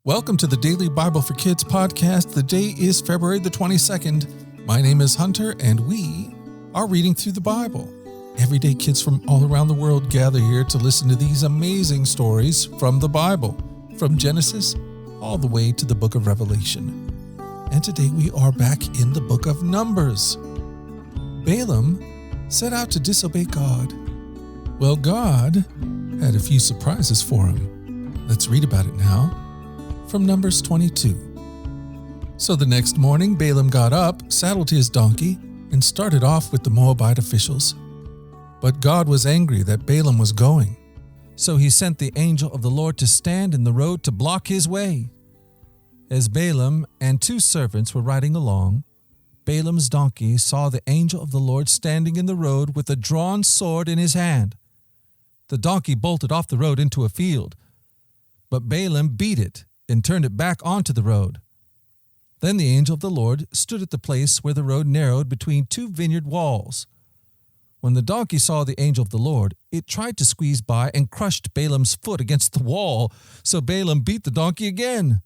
Welcome to the Daily Bible for Kids podcast. The day is February the 22nd. My name is Hunter, and we are reading through the Bible. Every day, kids from all around the world gather here to listen to these amazing stories from the Bible, from Genesis all the way to the book of Revelation. And today we are back in the book of Numbers. Balaam set out to disobey God. Well, God had a few surprises for him. Let's read about it now. From Numbers 22. So the next morning, Balaam got up, saddled his donkey, and started off with the Moabite officials. But God was angry that Balaam was going. So he sent the angel of the Lord to stand in the road to block his way. As Balaam and two servants were riding along, Balaam's donkey saw the angel of the Lord standing in the road with a drawn sword in his hand. The donkey bolted off the road into a field, but Balaam beat it and turned it back onto the road. Then the angel of the Lord stood at the place where the road narrowed between two vineyard walls. When the donkey saw the angel of the Lord, it tried to squeeze by and crushed Balaam's foot against the wall, so Balaam beat the donkey again.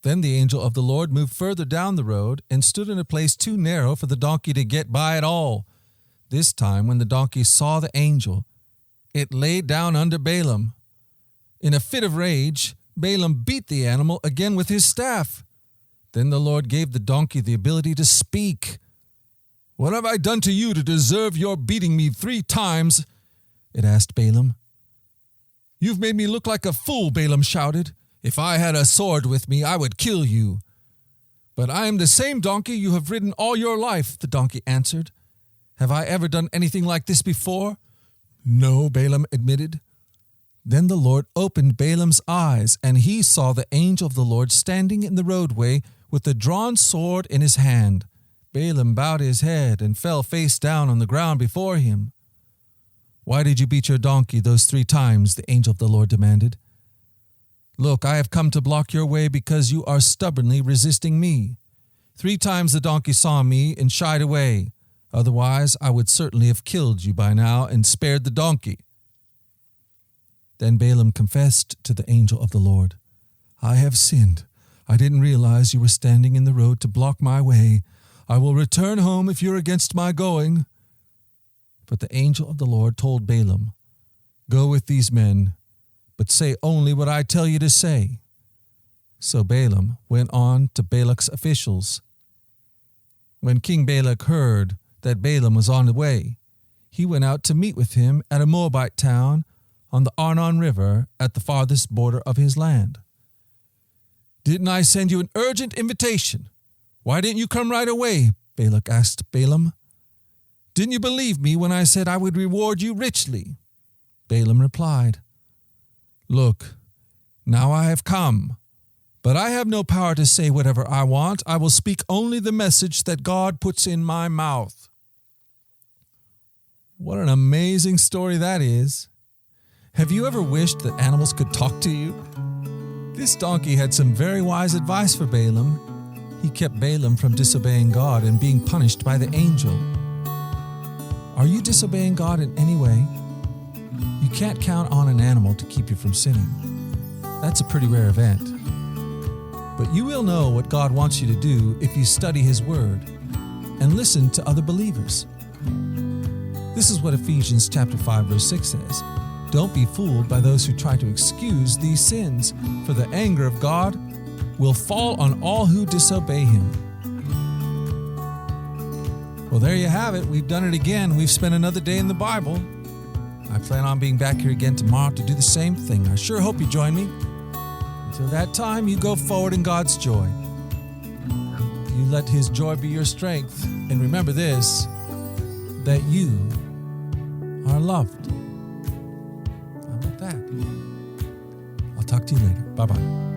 Then the angel of the Lord moved further down the road and stood in a place too narrow for the donkey to get by at all. This time, when the donkey saw the angel, it laid down under Balaam. In a fit of rage, Balaam beat the animal again with his staff. Then the Lord gave the donkey the ability to speak. "What have I done to you to deserve your beating me 3 times?" it asked Balaam. "You've made me look like a fool," Balaam shouted. "If I had a sword with me, I would kill you." "But I am the same donkey you have ridden all your life," the donkey answered. "Have I ever done anything like this before?" "No," Balaam admitted. Then the Lord opened Balaam's eyes, and he saw the angel of the Lord standing in the roadway with a drawn sword in his hand. Balaam bowed his head and fell face down on the ground before him. "Why did you beat your donkey those 3 times?" the angel of the Lord demanded. "Look, I have come to block your way because you are stubbornly resisting me. 3 times the donkey saw me and shied away. Otherwise, I would certainly have killed you by now and spared the donkey." Then Balaam confessed to the angel of the Lord, "I have sinned. I didn't realize you were standing in the road to block my way. I will return home if you're against my going." But the angel of the Lord told Balaam, "Go with these men, but say only what I tell you to say." So Balaam went on to Balak's officials. When King Balak heard that Balaam was on the way, he went out to meet with him at a Moabite town on the Arnon River at the farthest border of his land. "Didn't I send you an urgent invitation? Why didn't you come right away?" Balak asked Balaam. "Didn't you believe me when I said I would reward you richly?" Balaam replied, "Look, now I have come, but I have no power to say whatever I want. I will speak only the message that God puts in my mouth." What an amazing story that is. Have you ever wished that animals could talk to you? This donkey had some very wise advice for Balaam. He kept Balaam from disobeying God and being punished by the angel. Are you disobeying God in any way? You can't count on an animal to keep you from sinning. That's a pretty rare event. But you will know what God wants you to do if you study His Word and listen to other believers. This is what Ephesians chapter 5 verse 6 says. "Don't be fooled by those who try to excuse these sins, for the anger of God will fall on all who disobey Him." Well, there you have it. We've done it again. We've spent another day in the Bible. I plan on being back here again tomorrow to do the same thing. I sure hope you join me. Until that time, you go forward in God's joy. You let His joy be your strength. And remember this, that you are loved. How about that? I'll talk to you later. Bye-bye.